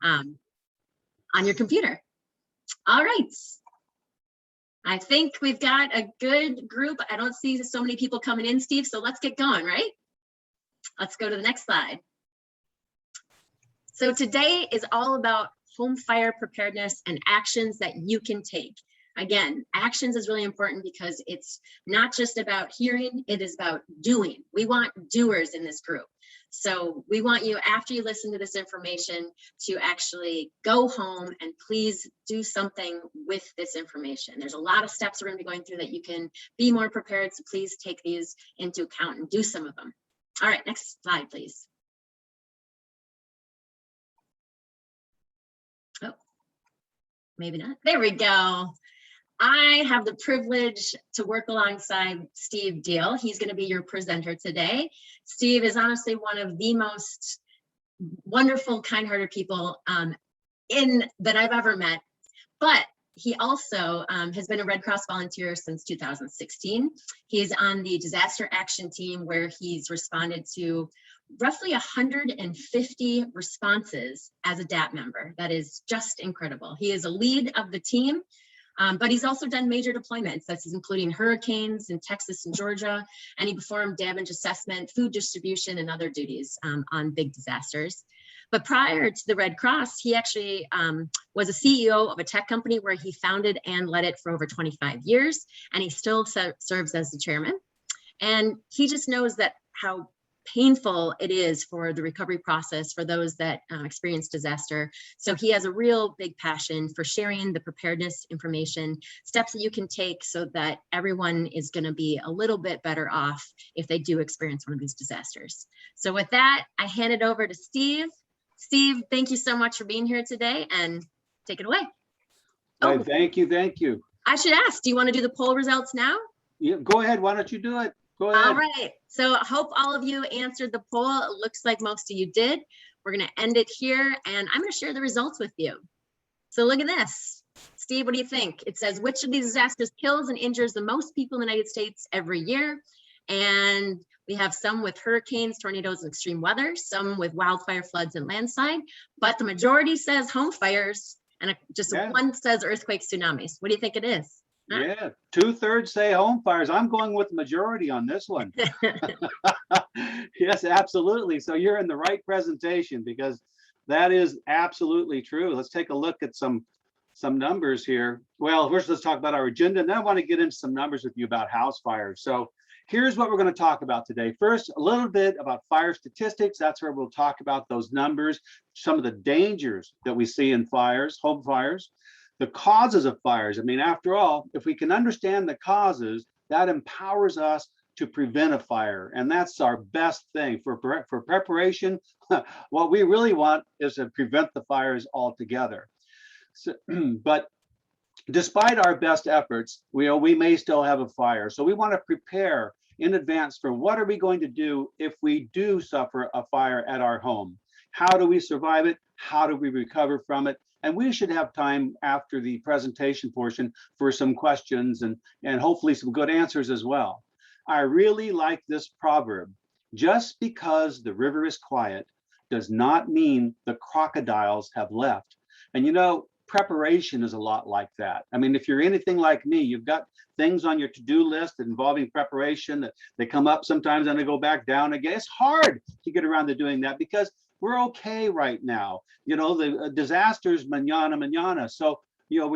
on your computer. All right. I think we've got a good group. I don't see so many people coming in, Steve, so let's get going, right? Let's go to the next slide. So today is all about home fire preparedness and actions that you can take. Again, actions is really important because it's not just about hearing, it is about doing. We want doers in this group. So we want you, after you listen to this information, to actually go home and please do something with this information. There's a lot of steps we're going to be going through that you can be more prepared. So please take these into account and do some of them. All right, next slide, please. Oh, maybe not. There we go. I have the privilege to work alongside Steve Deal. He's going to be your presenter today. Steve is honestly one of the most wonderful, kind-hearted people that I've ever met. But he also has been a Red Cross volunteer since 2016. He's on the disaster action team where he's responded to roughly 150 responses as a DAP member. That is just incredible. He is a lead of the team. But he's also done major deployments, that's including hurricanes in Texas and Georgia, and he performed damage assessment, food distribution, and other duties on big disasters. But prior to the Red Cross, he actually was a CEO of a tech company where he founded and led it for over 25 years, and he still serves as the chairman. And he just knows that how painful it is for the recovery process for those that experience disaster. So he has a real big passion for sharing the preparedness information, steps that you can take so that everyone is going to be a little bit better off if they do experience one of these disasters. So with that, I hand it over to Steve. Steve, thank you so much for being here today, and take it away. Oh, thank you. Thank you. I should ask, do you want to do the poll results now? Yeah, go ahead. Why don't you do it? Go ahead. All right. So I hope all of you answered the poll. It looks like most of you did. We're going to end it here, and I'm going to share the results with you. So look at this. Steve, what do you think? It says, which of these disasters kills and injures the most people in the United States every year? And we have some with hurricanes, tornadoes, and extreme weather, some with wildfire, floods, and landslide. But the majority says home fires, and just one says earthquakes, tsunamis. What do you think it is? Huh? Yeah, 2/3 say home fires. I'm going with the majority on this one. Yes, absolutely. So you're in the right presentation because that is absolutely true. Let's take a look at some numbers here. Well, first let's talk about our agenda, and then I want to get into some numbers with you about house fires. So here's what we're going to talk about today. First, a little bit about fire statistics. That's where we'll talk about those numbers, some of the dangers that we see in fires, home fires. The causes of fires. I mean, after all, if we can understand the causes, that empowers us to prevent a fire. And that's our best thing for preparation. What we really want is to prevent the fires altogether. So, but despite our best efforts, we may still have a fire. So we want to prepare in advance for what are we going to do if we do suffer a fire at our home? How do we survive it? How do we recover from it? And we should have time after the presentation portion for some questions and hopefully some good answers as well. I really like this proverb. Just because the river is quiet does not mean the crocodiles have left. And you know, preparation is a lot like that. I mean, if you're anything like me, you've got things on your to-do list involving preparation that they come up sometimes and they go back down again. It's hard to get around to doing that because we're okay right now. You know, the disasters mañana. So, you know,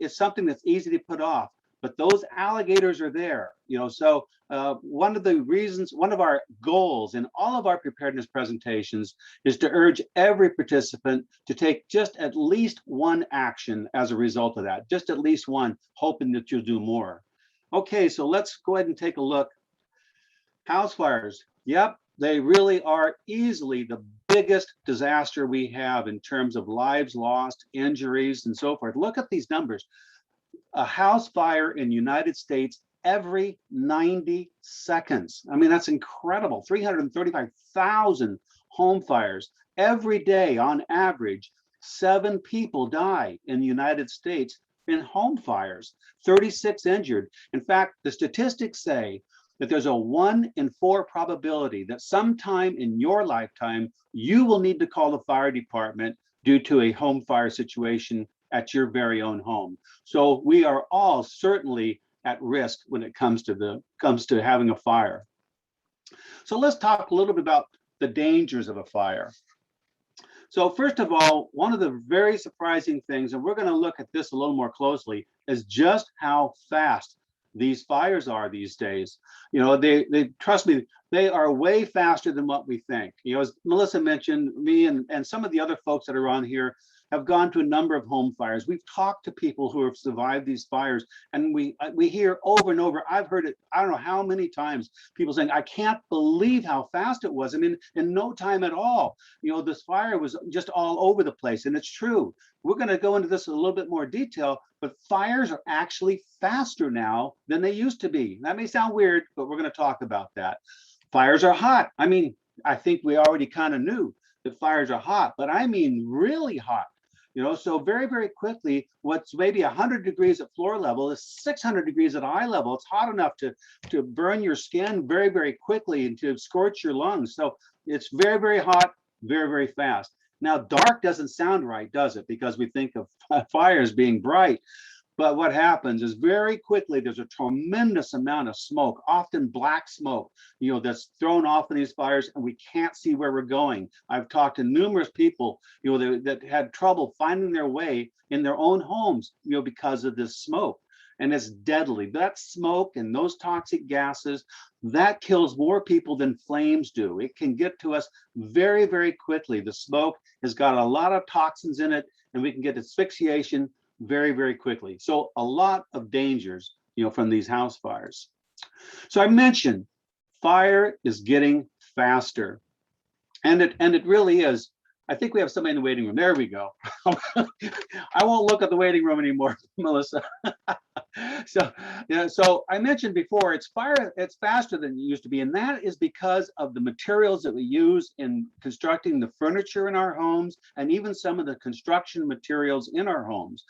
it's something that's easy to put off, but those alligators are there, you know. So one of our goals in all of our preparedness presentations is to urge every participant to take just at least one action as a result of that, just at least one, hoping that you'll do more. Okay, so let's go ahead and take a look. House fires. Yep, they really are easily the biggest disaster we have in terms of lives lost, injuries, and so forth. Look at these numbers. A house fire in the United States every 90 seconds. I mean, that's incredible. 335,000 home fires every day on average. 7 people die in the United States in home fires, 36 injured. In fact, the statistics say that there's a 1 in 4 probability that sometime in your lifetime, you will need to call the fire department due to a home fire situation at your very own home. So we are all certainly at risk when it comes to having a fire. So let's talk a little bit about the dangers of a fire. So first of all, one of the very surprising things, and we're going to look at this a little more closely, is just how fast these fires are these days. You know, they trust me, they are way faster than what we think. You know, as Melissa mentioned, me and some of the other folks that are on here have gone to a number of home fires. We've talked to people who have survived these fires, and we hear over and over, I've heard it, I don't know how many times, people saying, I can't believe how fast it was. I mean, in no time at all, you know, this fire was just all over the place. And it's true. We're going to go into this in a little bit more detail, but fires are actually faster now than they used to be. That may sound weird, but we're going to talk about that. Fires are hot. I mean, I think we already kind of knew that fires are hot, but I mean really hot. You know, so very, very quickly, what's maybe 100 degrees at floor level is 600 degrees at eye level. It's hot enough to burn your skin very, very quickly and to scorch your lungs. So it's very, very hot, very, very fast. Now, dark doesn't sound right, does it? Because we think of fires being bright. But what happens is very quickly, there's a tremendous amount of smoke, often black smoke, you know, that's thrown off in these fires, and we can't see where we're going. I've talked to numerous people, you know, that had trouble finding their way in their own homes, you know, because of this smoke. And it's deadly. That smoke and those toxic gases, that kills more people than flames do. It can get to us very, very quickly. The smoke has got a lot of toxins in it, and we can get asphyxiation very, very quickly. So a lot of dangers, you know, from these house fires. So I mentioned fire is getting faster, and it really is. I think we have somebody in the waiting room. There we go. I won't look at the waiting room anymore, Melissa. So, yeah, so I mentioned before, it's faster than it used to be, and that is because of the materials that we use in constructing the furniture in our homes, and even some of the construction materials in our homes.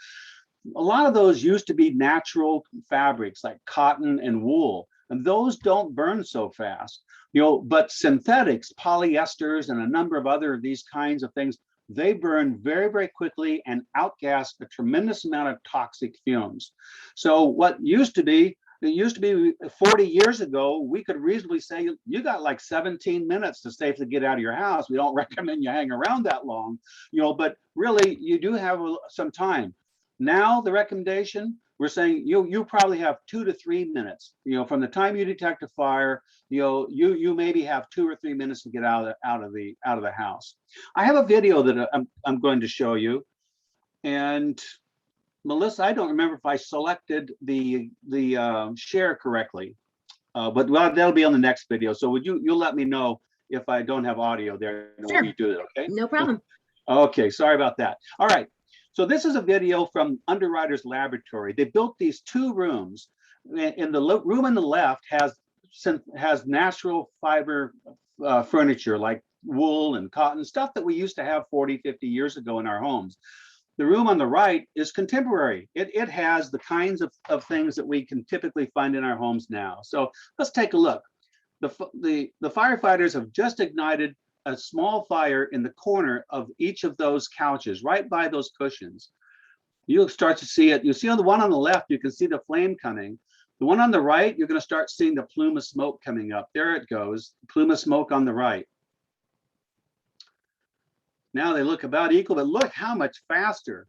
A lot of those used to be natural fabrics like cotton and wool, and those don't burn so fast. You know, but synthetics, polyesters, and a number of other of these kinds of things, they burn very, very quickly and outgas a tremendous amount of toxic fumes. So what used to be, 40 years ago, we could reasonably say you got like 17 minutes to safely get out of your house. We don't recommend you hang around that long, you know, but really you do have some time. Now the recommendation, we're saying you probably have 2 to 3 minutes, you know, from the time you detect a fire, you know, you maybe have 2 or 3 minutes to get out of the house. I have a video that I'm going to show you, and Melissa, I don't remember if I selected the share correctly, but that'll be on the next video. So you'll let me know if I don't have audio there when you do it, okay? No problem. Okay, sorry about that. All right. So this is a video from Underwriters Laboratory. They built these 2 rooms. In the room on the left has natural fiber furniture like wool and cotton, stuff that we used to have 40, 50 years ago in our homes. The room on the right is contemporary. It has the kinds of things that we can typically find in our homes now. So let's take a look. The firefighters have just ignited a small fire in the corner of each of those couches, right by those cushions. You'll start to see it. You see on the one on the left, you can see the flame coming. The one on the right, you're going to start seeing the plume of smoke coming up. There it goes, plume of smoke on the right. Now they look about equal, but look how much faster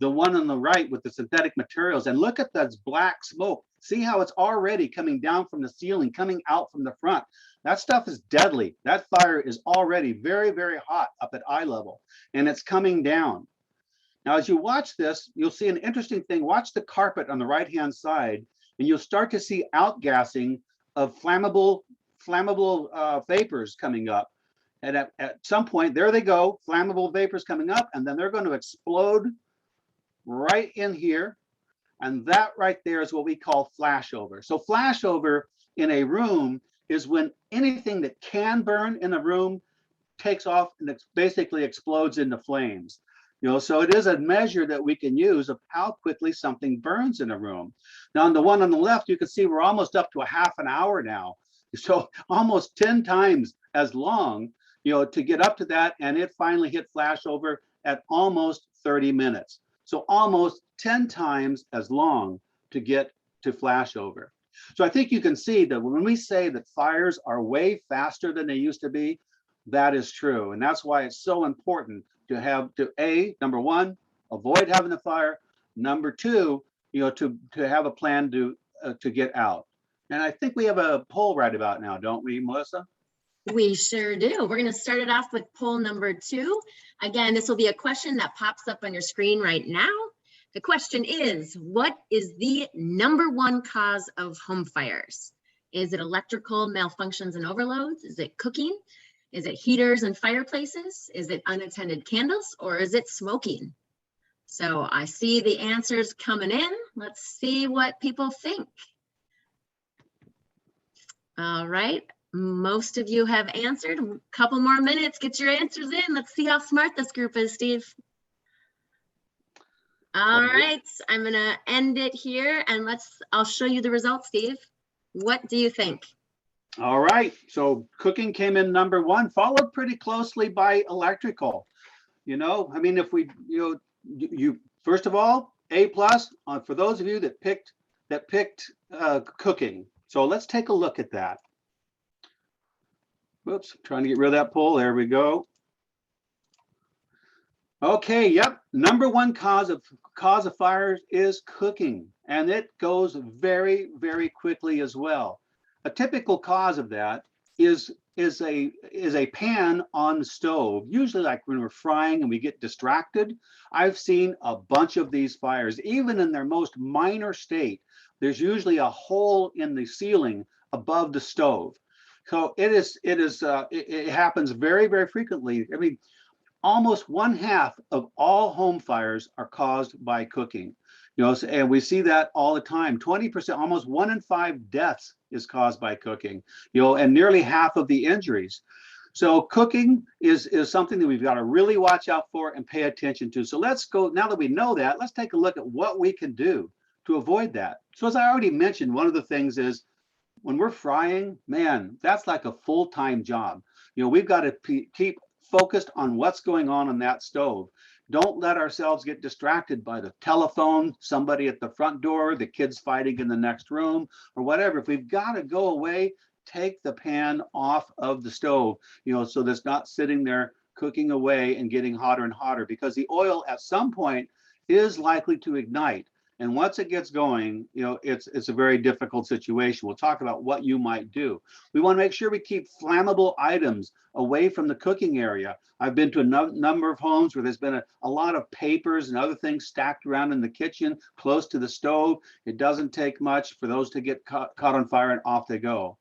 the one on the right with the synthetic materials. And look at that black smoke. See how it's already coming down from the ceiling, coming out from the front. That stuff is deadly. That fire is already very, very hot up at eye level, and it's coming down. Now, as you watch this, you'll see an interesting thing. Watch the carpet on the right-hand side, and you'll start to see outgassing of flammable vapors coming up. And at some point, there they go, flammable vapors coming up, and then they're going to explode right in here. And that right there is what we call flashover. So flashover in a room is when anything that can burn in a room takes off and it basically explodes into flames. You know, so it is a measure that we can use of how quickly something burns in a room. Now, on the one on the left, you can see we're almost up to a half an hour now. So almost 10 times as long, you know, to get up to that, and it finally hit flashover, at almost 30 minutes. So almost 10 times as long to get to flashover. So I think you can see that when we say that fires are way faster than they used to be, that is true. And that's why it's so important to have number one, avoid having the fire. Number two, to have a plan to get out. And I think we have a poll right about now, don't we, Melissa? We sure do. We're going to start it off with poll number 2. Again, this will be a question that pops up on your screen right now. The question is, what is the #1 cause of home fires? Is it electrical malfunctions and overloads? Is it cooking? Is it heaters and fireplaces? Is it unattended candles, or is it smoking? So I see the answers coming in. Let's see what people think. All right. Most of you have answered. A couple more minutes, get your answers in. Let's see how smart this group is, Steve. All right, I'm gonna end it here and I'll show you the results, Steve. What do you think? All right, so cooking came in #1, followed pretty closely by electrical. I mean, if we, you first of all, A+ for those of you that picked cooking. So let's take a look at that. Whoops, trying to get rid of that poll. There we go. Okay, yep. #1 cause of fires is cooking, and it goes very, very quickly as well. A typical cause of that is a pan on the stove, usually like when we're frying and we get distracted. I've seen a bunch of these fires, even in their most minor state. There's usually a hole in the ceiling above the stove. So it happens very, very frequently. I mean, almost 1/2 of all home fires are caused by cooking. And we see that all the time. 20%, almost 1 in 5 deaths is caused by cooking, and nearly half of the injuries. So cooking is something that we've got to really watch out for and pay attention to. So let's go, now that we know that, let's take a look at what we can do to avoid that. So as I already mentioned, one of the things is when we're frying, man, that's like a full-time job. We've got to keep focused on what's going on that stove. Don't let ourselves get distracted by the telephone, somebody at the front door, the kids fighting in the next room, or whatever. If we've got to go away, take the pan off of the stove, so that's not sitting there cooking away and getting hotter and hotter, because the oil at some point is likely to ignite. And once it gets going, it's a very difficult situation. We'll talk about what you might do. We want to make sure we keep flammable items away from the cooking area. I've been to a number of homes where there's been a lot of papers and other things stacked around in the kitchen close to the stove. It doesn't take much for those to get caught on fire, and off they go.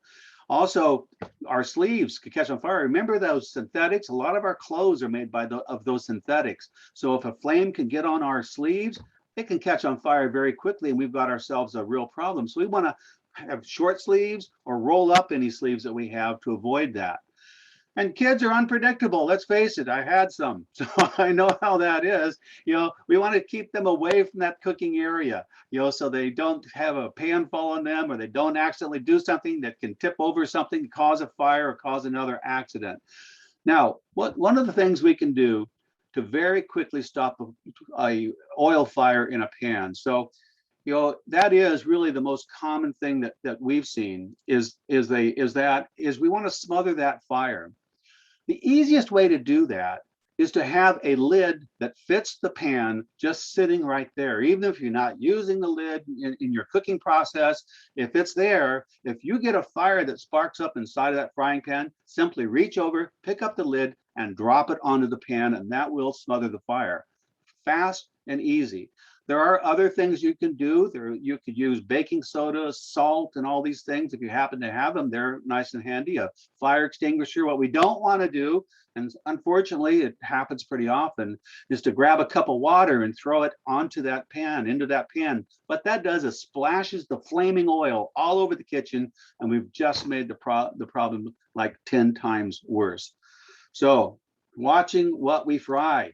Also, our sleeves could catch on fire. Remember those synthetics? A lot of our clothes are made of those synthetics. So if a flame can get on our sleeves, it can catch on fire very quickly, and we've got ourselves a real problem. So we want to have short sleeves or roll up any sleeves that we have to avoid that. And kids are unpredictable. Let's face it, I had some, so I know how that is. We want to keep them away from that cooking area, so they don't have a pan fall on them, or they don't accidentally do something that can tip over something, cause a fire, or cause another accident. Now, one of the things we can do to very quickly stop a oil fire in a pan. So, that is really the most common thing that we've seen is we want to smother that fire. The easiest way to do that is to have a lid that fits the pan just sitting right there. Even if you're not using the lid in your cooking process, if it's there, if you get a fire that sparks up inside of that frying pan, simply reach over, pick up the lid, and drop it onto the pan, and that will smother the fire. Fast and easy. There are other things you can do. You could use baking soda, salt, and all these things. If you happen to have them, they're nice and handy. A fire extinguisher. What we don't want to do, and unfortunately it happens pretty often, is to grab a cup of water and throw it onto that pan, into that pan. What that does is splashes the flaming oil all over the kitchen, and we've just made the problem like 10 times worse. So, watching what we fry.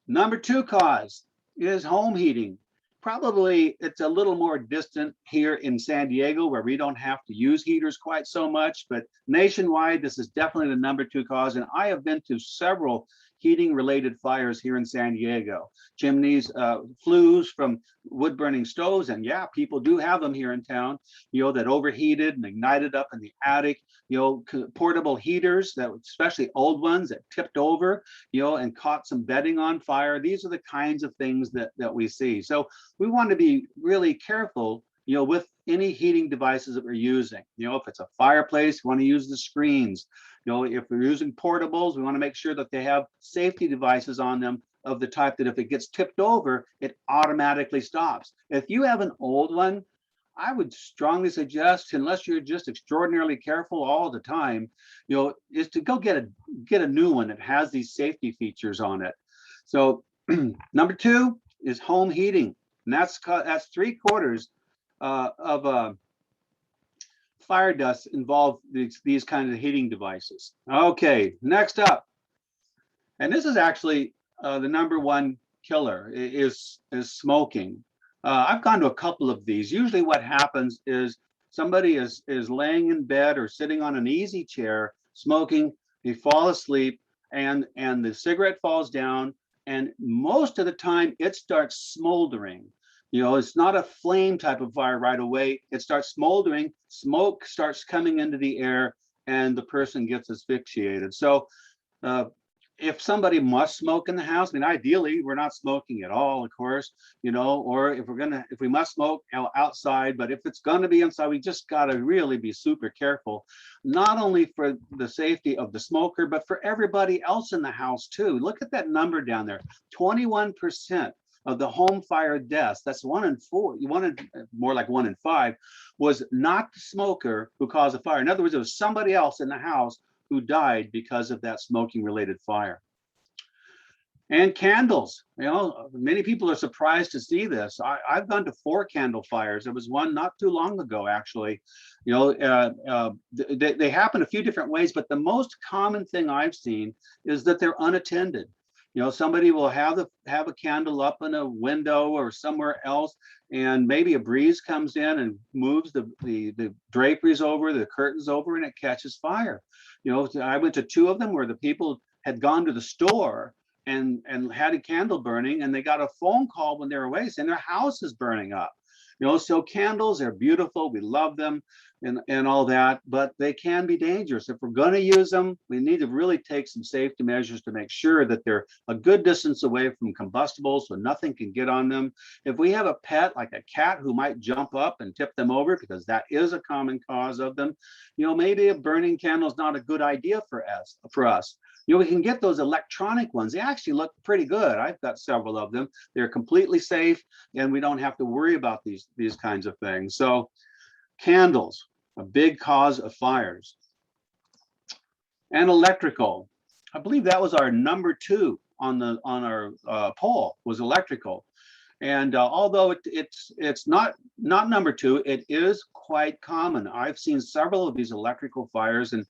#2 cause is home heating. Probably it's a little more distant here in San Diego, where we don't have to use heaters quite so much, but nationwide, this is definitely the #2 cause. And I have been to several heating related fires here in San Diego. Chimneys, flues from wood burning stoves, and yeah, people do have them here in town, that overheated and ignited up in the attic, portable heaters, that especially old ones that tipped over, and caught some bedding on fire. These are the kinds of things that we see. So we want to be really careful, with any heating devices that we're using. If it's a fireplace, we want to use the screens. If we're using portables, we want to make sure that they have safety devices on them of the type that if it gets tipped over, it automatically stops. If you have an old one, I would strongly suggest, unless you're just extraordinarily careful all the time, is to go get a new one that has these safety features on it. So number 2 is home heating, and that's 3/4 of fire dust involve these kinds of heating devices. Okay, next up, and this is actually the number 1 killer is smoking. I've gone to a couple of these. Usually what happens is somebody is laying in bed or sitting on an easy chair smoking, they fall asleep, and the cigarette falls down, and most of the time it starts smoldering. It's not a flame type of fire right away. It starts smoldering, smoke starts coming into the air, and the person gets asphyxiated. So if somebody must smoke in the house, I mean, ideally we're not smoking at all, of course, or if we must smoke outside, but if it's gonna be inside, we just gotta really be super careful, not only for the safety of the smoker, but for everybody else in the house too. Look at that number down there, 21% of the home fire deaths, that's 1 in 4, more like 1 in 5, was not the smoker who caused the fire. In other words, it was somebody else in the house who died because of that smoking related fire. And candles, many people are surprised to see this. I've gone to 4 candle fires. There was one not too long ago, actually. They happen a few different ways, but the most common thing I've seen is that they're unattended. Somebody will have a candle up in a window or somewhere else, and maybe a breeze comes in and moves the draperies over, the curtains over, and it catches fire. I went to 2 of them where the people had gone to the store and had a candle burning, and they got a phone call when they were away saying their house is burning up. So candles are beautiful, we love them and all that, but they can be dangerous. If we're going to use them, we need to really take some safety measures to make sure that they're a good distance away from combustibles so nothing can get on them. If we have a pet like a cat who might jump up and tip them over, because that is a common cause of them, maybe a burning candle is not a good idea for us. We can get those electronic ones. They actually look pretty good. I've got several of them. They're completely safe, and we don't have to worry about these kinds of things. So candles, a big cause of fires. And electrical. I believe that was our number 2 on our poll, was electrical. And although it's not number 2, it is quite common. I've seen several of these electrical fires, and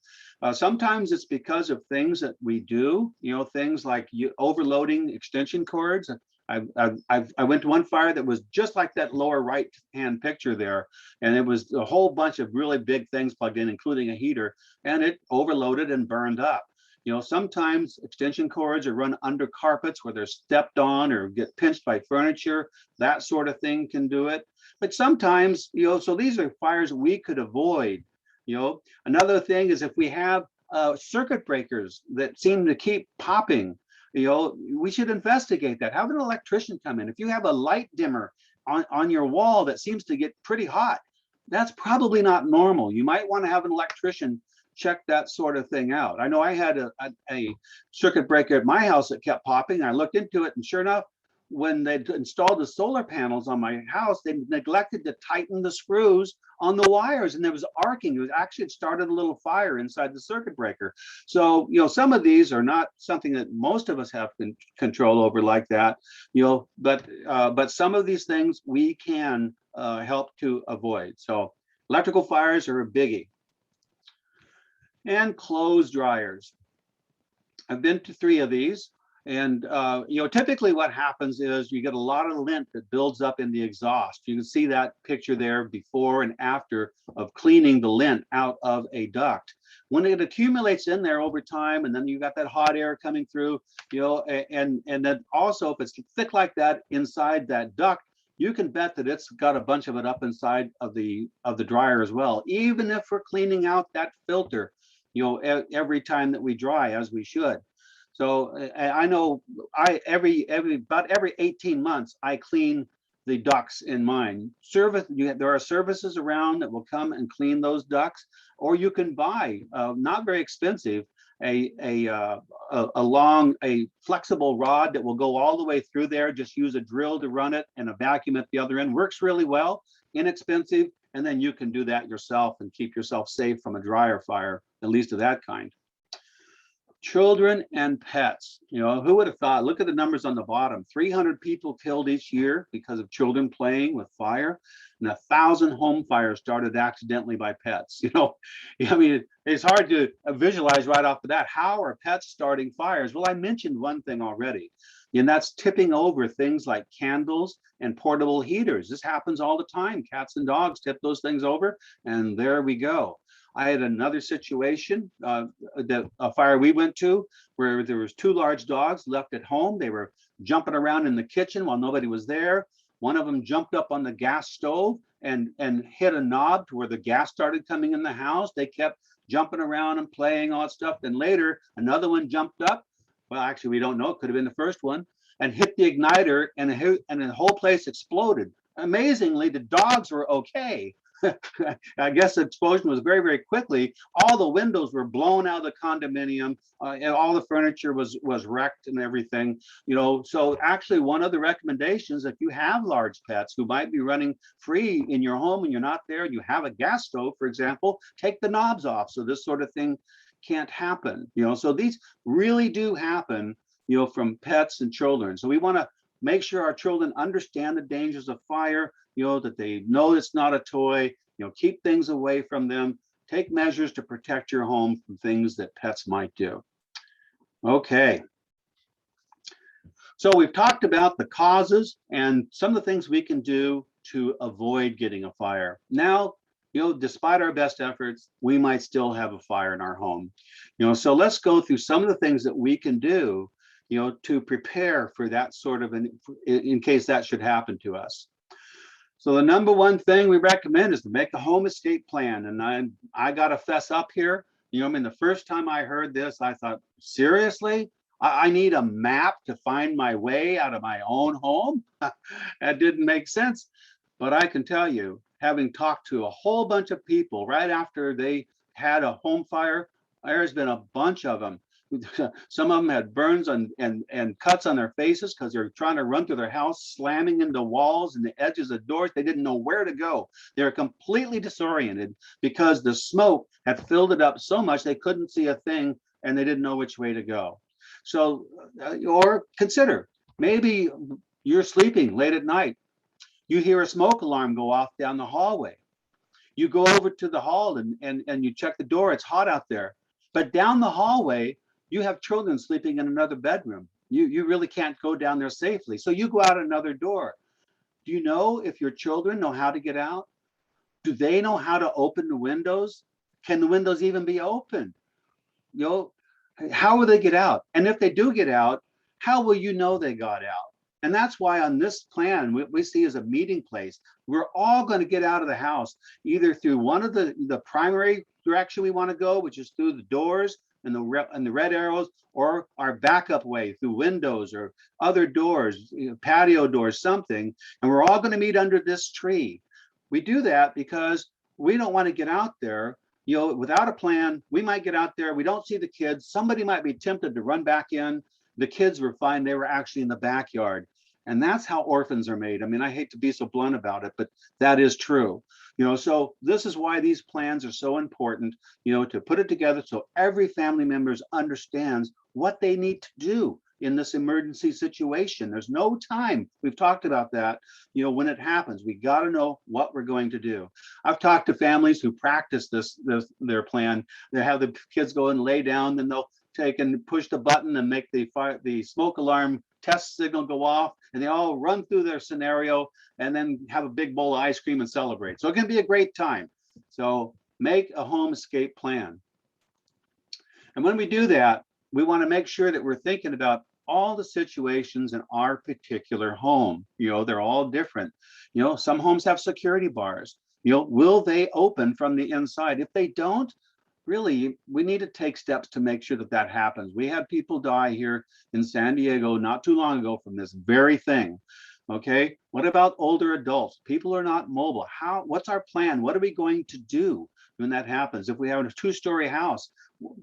sometimes it's because of things that we do, things like overloading extension cords. I went to one fire that was just like that lower right hand picture there, and it was a whole bunch of really big things plugged in, including a heater, and it overloaded and burned up. Sometimes extension cords are run under carpets where they're stepped on or get pinched by furniture. That sort of thing can do it. But sometimes, so these are fires we could avoid. Another thing is if we have circuit breakers that seem to keep popping, we should investigate that. Have an electrician come in. If you have a light dimmer on your wall that seems to get pretty hot, that's probably not normal. You might want to have an electrician check that sort of thing out. I know I had a circuit breaker at my house that kept popping. I looked into it, and sure enough, when they installed the solar panels on my house, they neglected to tighten the screws on the wires, and there was arcing. It started a little fire inside the circuit breaker. So, some of these are not something that most of us have control over like that, but some of these things we can help to avoid. So electrical fires are a biggie. And clothes dryers. I've been to 3 of these, and typically what happens is you get a lot of lint that builds up in the exhaust. You can see that picture there before and after of cleaning the lint out of a duct. When it accumulates in there over time, and then you got that hot air coming through, and then also if it's thick like that inside that duct, you can bet that it's got a bunch of it up inside of the dryer as well. Even if we're cleaning out that filter, every time that we dry, as we should. So I know about every 18 months I clean the ducts in mine. There are services around that will come and clean those ducts, or you can buy, not very expensive, a flexible rod that will go all the way through there. Just use a drill to run it and a vacuum at the other end. Works really well, inexpensive, and then you can do that yourself and keep yourself safe from a dryer fire, at least of that kind. Children and pets. Who would have thought? Look at the numbers on the bottom. 300 people killed each year because of children playing with fire, and 1,000 home fires started accidentally by pets. I mean, it's hard to visualize right off the bat. How are pets starting fires? Well, I mentioned one thing already, and that's tipping over things like candles and portable heaters. This happens all the time. Cats and dogs tip those things over, and there we go. I had another situation, a fire we went to, where there was 2 large dogs left at home. They were jumping around in the kitchen while nobody was there. One of them jumped up on the gas stove and hit a knob to where the gas started coming in the house. They kept jumping around and playing all that stuff. Then later, another one jumped up. Well, actually, we don't know. It could have been the first one, and hit the igniter, and the whole place exploded. Amazingly, the dogs were okay. I guess the explosion was very, very quickly. All the windows were blown out of the condominium, and all the furniture was wrecked and everything. So actually, one of the recommendations, if you have large pets who might be running free in your home and you're not there, and you have a gas stove, for example, take the knobs off so this sort of thing can't happen. So these really do happen, from pets and children. So we want to make sure our children understand the dangers of fire, that they know it's not a toy, keep things away from them, take measures to protect your home from things that pets might do. Okay. So we've talked about the causes and some of the things we can do to avoid getting a fire. Now, despite our best efforts, we might still have a fire in our home. So let's go through some of the things that we can do, to prepare for that sort of in case that should happen to us. So the number one thing we recommend is to make a home escape plan. And I got to fess up here. The first time I heard this, I thought, seriously? I need a map to find my way out of my own home? That didn't make sense. But I can tell you, having talked to a whole bunch of people right after they had a home fire, there's been a bunch of them. Some of them had burns and cuts on their faces because they're trying to run through their house, slamming into walls and the edges of doors. They didn't know where to go. They were completely disoriented because the smoke had filled it up so much they couldn't see a thing and they didn't know which way to go. So, or consider, maybe you're sleeping late at night. You hear a smoke alarm go off down the hallway. You go over to the hall and you check the door. It's hot out there. But down the hallway, you have children sleeping in another bedroom. You really can't go down there safely. So you go out another door. Do you know if your children know how to get out? Do they know how to open the windows? Can the windows even be opened? How will they get out? And if they do get out, how will you know they got out? And that's why on this plan, we see as a meeting place, we're all going to get out of the house, either through one of the primary direction we want to go, which is through the doors and the red arrows, or our backup way through windows or other doors, patio doors, something. And we're all going to meet under this tree. We do that because we don't want to get out there, without a plan. We might get out there, we don't see the kids. Somebody might be tempted to run back in. The kids were fine. They were actually in the backyard. And that's how orphans are made. I mean, I hate to be so blunt about it, but that is true. So this is why these plans are so important, to put it together so every family member understands what they need to do in this emergency situation. There's no time. We've talked about that. When it happens, we got to know what we're going to do. I've talked to families who practice their plan. They have the kids go and lay down, then they'll take and push the button and make the smoke alarm test signal go off, and they all run through their scenario and then have a big bowl of ice cream and celebrate. So it can be a great time. So make a home escape plan. And when we do that, we want to make sure that we're thinking about all the situations in our particular home. They're all different. Some homes have security bars. Will they open from the inside? If they don't, really, we need to take steps to make sure that that happens. We had people die here in San Diego not too long ago from this very thing. Okay, what about older adults? People are not mobile. What's our plan? What are we going to do when that happens? If we have a 2-story house,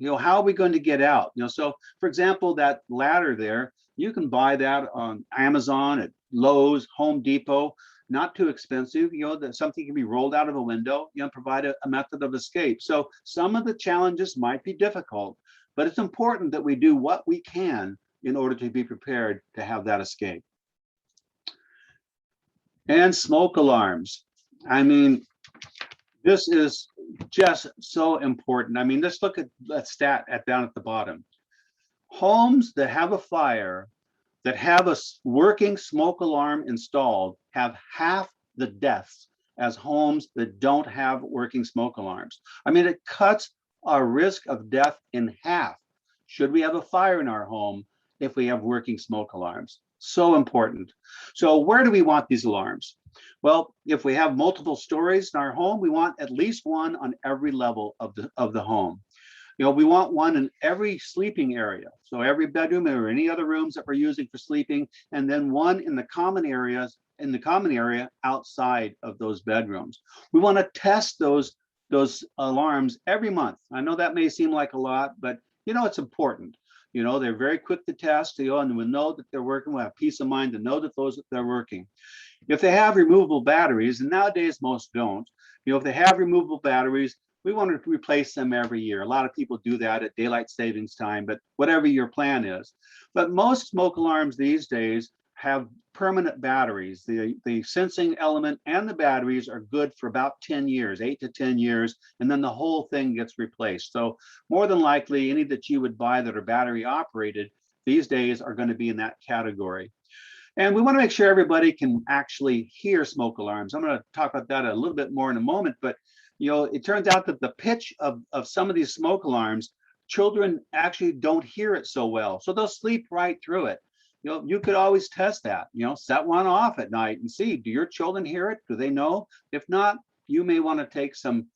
how are we going to get out? So for example, that ladder there, you can buy that on Amazon, at Lowe's, Home Depot, not too expensive. That something can be rolled out of a window, provide a method of escape. So some of the challenges might be difficult, but it's important that we do what we can in order to be prepared to have that escape. And smoke alarms. I mean, this is just so important. I mean, let's look at that stat down at the bottom. Homes that have a fire, that have a working smoke alarm installed, have half the deaths as homes that don't have working smoke alarms. I mean, it cuts our risk of death in half should we have a fire in our home if we have working smoke alarms. So important. So where do we want these alarms? Well, if we have multiple stories in our home, we want at least one on every level of the home. We want one in every sleeping area. So every bedroom or any other rooms that we're using for sleeping, and then one in the common areas, outside of those bedrooms. We want to test those alarms every month. I know that may seem like a lot, but it's important. They're very quick to test, and we'll know that they're working. We'll have peace of mind to know that they're working. If they have removable batteries, and nowadays most don't, if they have removable batteries, we want to replace them every year. A lot of people do that at daylight savings time, but whatever your plan is. But most smoke alarms these days have permanent batteries. The sensing element and the batteries are good for about 10 years, 8 to 10 years, and then the whole thing gets replaced. So more than likely, any that you would buy that are battery operated these days are going to be in that category. And we want to make sure everybody can actually hear smoke alarms. I'm going to talk about that a little bit more in a moment, but it turns out that the pitch of some of these smoke alarms, children actually don't hear it so well. So they'll sleep right through it. You could always test that, set one off at night and see, do your children hear it? Do they know? If not, you may want to take some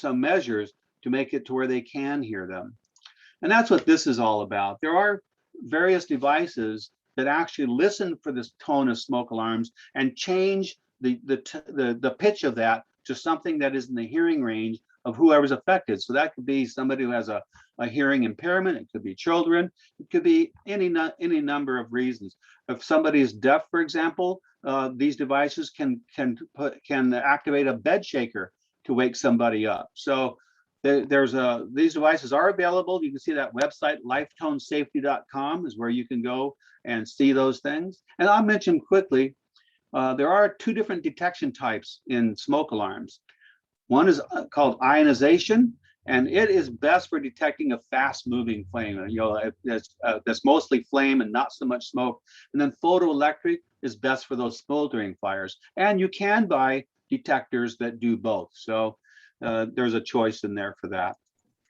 measures to make it to where they can hear them. And that's what this is all about. There are various devices that actually listen for this tone of smoke alarms and change the pitch of that to something that is in the hearing range of whoever's affected. So that could be somebody who has a hearing impairment. It could be children. It could be any number of reasons. If somebody is deaf, for example, these devices can activate a bed shaker to wake somebody up. So these devices are available. You can see that website, lifetonesafety.com, is where you can go and see those things. And I'll mention quickly, there are 2 different detection types in smoke alarms. One is called ionization, and it is best for detecting a fast-moving flame. That's mostly flame and not so much smoke. And then photoelectric is best for those smoldering fires. And you can buy detectors that do both. So there's a choice in there for that.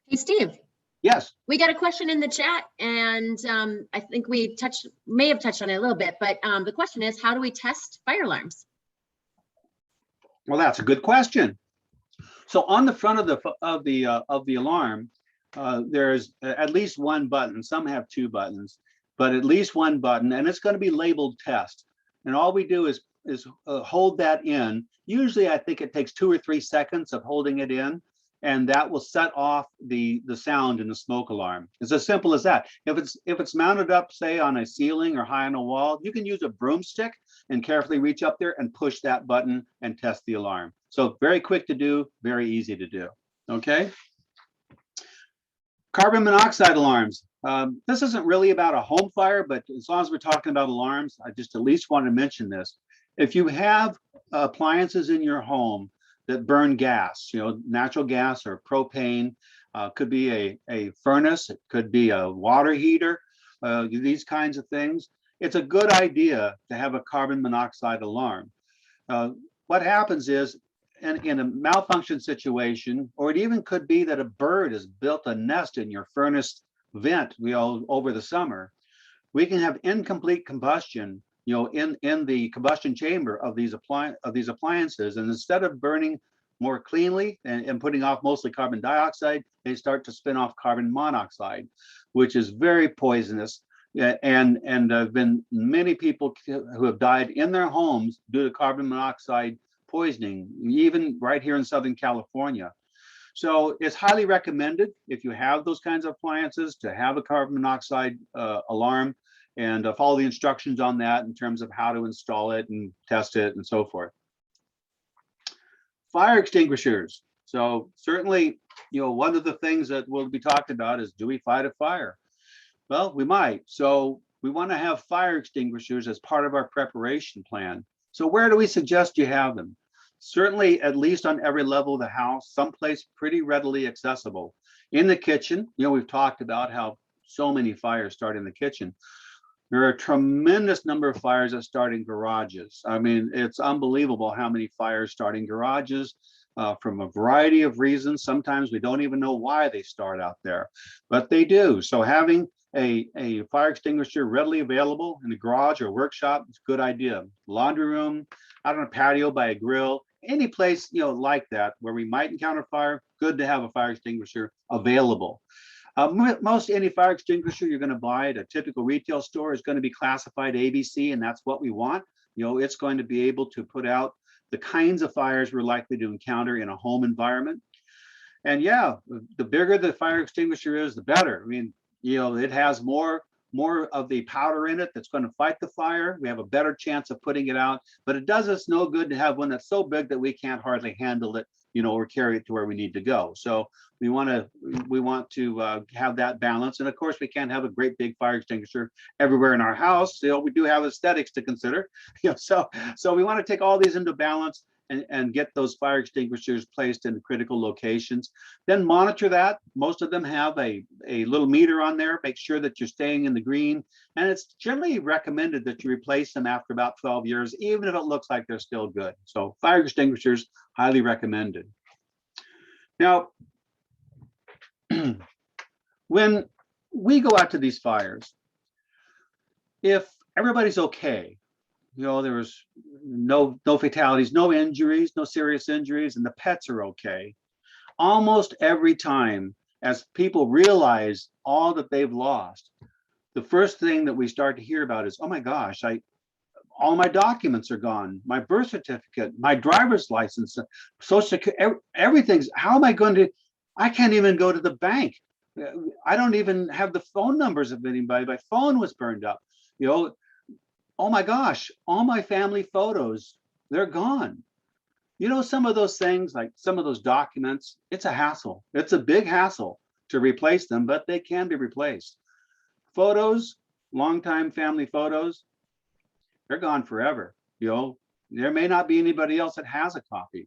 Hey, Steve. Yes. We got a question in the chat, and I think we may have touched on it a little bit, but the question is, how do we test fire alarms? Well, that's a good question. So on the front of the alarm, there's at least one button. Some have 2 buttons, but at least one button, and it's going to be labeled test. And all we do is hold that in. Usually, I think it takes 2 or 3 seconds of holding it in, and that will set off the sound in the smoke alarm. It's as simple as that. If it's mounted up, say, on a ceiling or high on a wall, you can use a broomstick and carefully reach up there and push that button and test the alarm. So very quick to do, very easy to do. Okay. Carbon monoxide alarms. This isn't really about a home fire, but as long as we're talking about alarms, I just at least want to mention this. If you have appliances in your home that burn gas, natural gas or propane, could be a furnace, it could be a water heater, these kinds of things. It's a good idea to have a carbon monoxide alarm. What happens is, in a malfunction situation, or it even could be that a bird has built a nest in your furnace vent, over the summer, we can have incomplete combustion, in the combustion chamber of these appliances. And instead of burning more cleanly and putting off mostly carbon dioxide, they start to spin off carbon monoxide, which is very poisonous. And there have been many people who have died in their homes due to carbon monoxide poisoning, even right here in Southern California. So it's highly recommended, if you have those kinds of appliances, to have a carbon monoxide alarm, and follow the instructions on that in terms of how to install it and test it and so forth. Fire extinguishers. So certainly, one of the things that will be talked about is, do we fight a fire? Well, we might. So we want to have fire extinguishers as part of our preparation plan. So where do we suggest you have them? Certainly, at least on every level of the house, someplace pretty readily accessible. In the kitchen, we've talked about how so many fires start in the kitchen. There are a tremendous number of fires that start in garages. I mean, it's unbelievable how many fires start in garages from a variety of reasons. Sometimes we don't even know why they start out there, but they do. So having a fire extinguisher readily available in the garage or workshop is a good idea. Laundry room, out on a patio by a grill, any place like that where we might encounter fire, good to have a fire extinguisher available. Most any fire extinguisher you're going to buy at a typical retail store is going to be classified ABC, and that's what we want. It's going to be able to put out the kinds of fires we're likely to encounter in a home environment. And yeah, the bigger the fire extinguisher is, the better. I mean, it has more of the powder in it that's going to fight the fire. We have a better chance of putting it out, but it does us no good to have one that's so big that we can't hardly handle it, or carry it to where we need to go. So we want to have that balance. And of course, we can't have a great big fire extinguisher everywhere in our house. We do have aesthetics to consider. So we want to take all these into balance and get those fire extinguishers placed in critical locations. Then monitor that. Most of them have a little meter on there. Make sure that you're staying in the green. And it's generally recommended that you replace them after about 12 years, even if it looks like they're still good. So fire extinguishers, highly recommended. Now, when we go out to these fires, if everybody's okay, there was no fatalities, no injuries, no serious injuries, and the pets are okay, almost every time, as people realize all that they've lost, the first thing that we start to hear about is, oh my gosh, all my documents are gone, my birth certificate, my driver's license, social security, everything's, how am I going to, I can't even go to the bank. I don't even have the phone numbers of anybody. My phone was burned up. Oh my gosh, all my family photos, they're gone. Some of those things, like some of those documents, it's a hassle. It's a big hassle to replace them, but they can be replaced. Photos, longtime family photos, they're gone forever. There may not be anybody else that has a copy.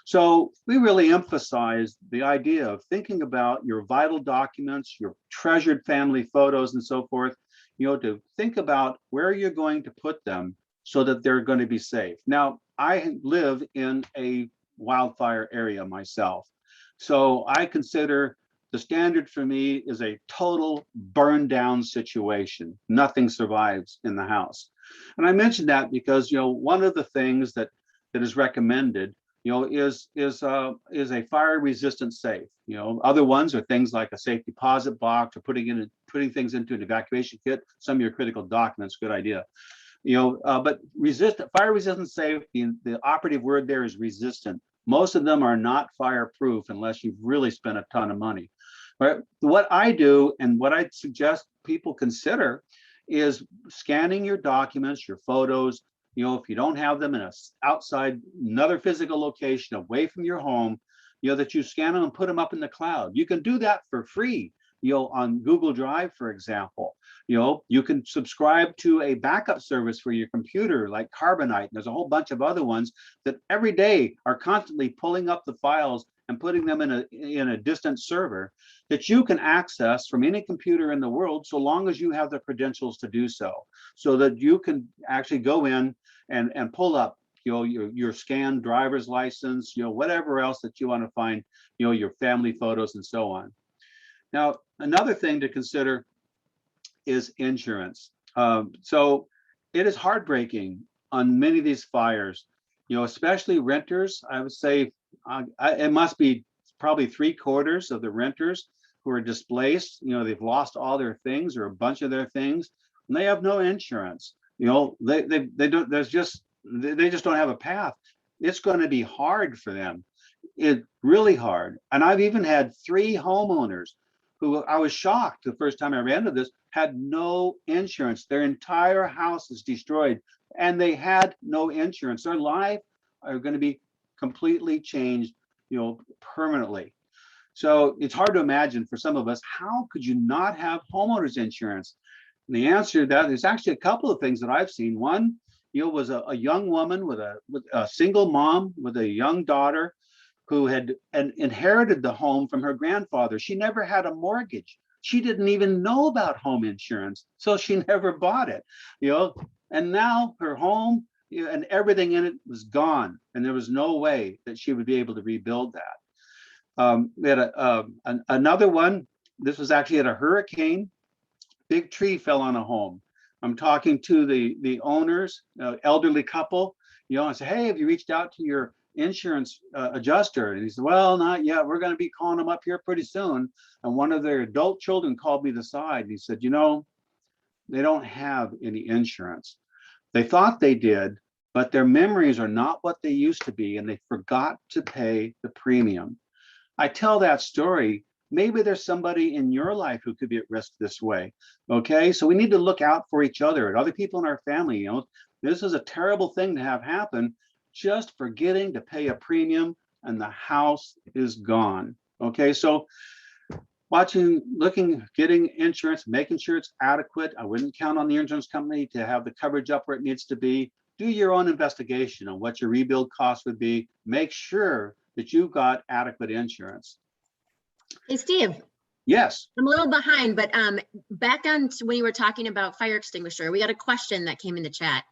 So we really emphasize the idea of thinking about your vital documents, your treasured family photos and so forth, to think about where you're going to put them so that they're going to be safe. Now, I live in a wildfire area myself. So I consider the standard for me is a total burn down situation. Nothing survives in the house. And I mentioned that because, one of the things that is recommended is a fire resistant safe. Other ones are things like a safe deposit box or putting things into an evacuation kit. Some of your critical documents, good idea. But fire resistant safe, the operative word there is resistant. Most of them are not fireproof unless you've really spent a ton of money. But what I do and what I suggest people consider is scanning your documents, your photos. If you don't have them in another physical location away from your home, that you scan them and put them up in the cloud. You can do that for free, on Google Drive, for example. You can subscribe to a backup service for your computer like Carbonite. And there's a whole bunch of other ones that every day are constantly pulling up the files and putting them in a distant server that you can access from any computer in the world, so long as you have the credentials to do so that you can actually go in and pull up your scanned driver's license, whatever else that you want to find, your family photos and so on. Now, another thing to consider is insurance. So it is heartbreaking on many of these fires, especially renters. I would say it must be probably 3/4 of the renters who are displaced. They've lost all their things or a bunch of their things, and they have no insurance. They don't. They just don't have a path. It's going to be hard for them. It's really hard. And I've even had 3 homeowners who I was shocked the first time I ran into this, had no insurance. Their entire house is destroyed and they had no insurance. Their life are going to be completely changed, permanently. So it's hard to imagine for some of us, how could you not have homeowners insurance? And the answer to that is actually a couple of things that I've seen. One, was a young woman with a single mom with a young daughter who had inherited the home from her grandfather. She never had a mortgage. She didn't even know about home insurance, so she never bought it. And now her home and everything in it was gone, and there was no way that she would be able to rebuild that. We had another one. This was actually at a hurricane. Big tree fell on a home. I'm talking to the owners, elderly couple. I said, hey, have you reached out to your insurance adjuster? And he said, well, not yet. We're going to be calling them up here pretty soon. And one of their adult children called me to the side and he said, they don't have any insurance. They thought they did, but their memories are not what they used to be, and they forgot to pay the premium. I tell that story. Maybe there's somebody in your life who could be at risk this way. Okay, so we need to look out for each other and other people in our family. This is a terrible thing to have happen, just forgetting to pay a premium and the house is gone. Okay, so getting insurance, making sure it's adequate. I wouldn't count on the insurance company to have the coverage up where it needs to be. Do your own investigation on what your rebuild cost would be. Make sure that you've got adequate insurance. Hey, Steve. Yes. I'm a little behind, but back on to when you were talking about fire extinguisher, we got a question that came in the chat.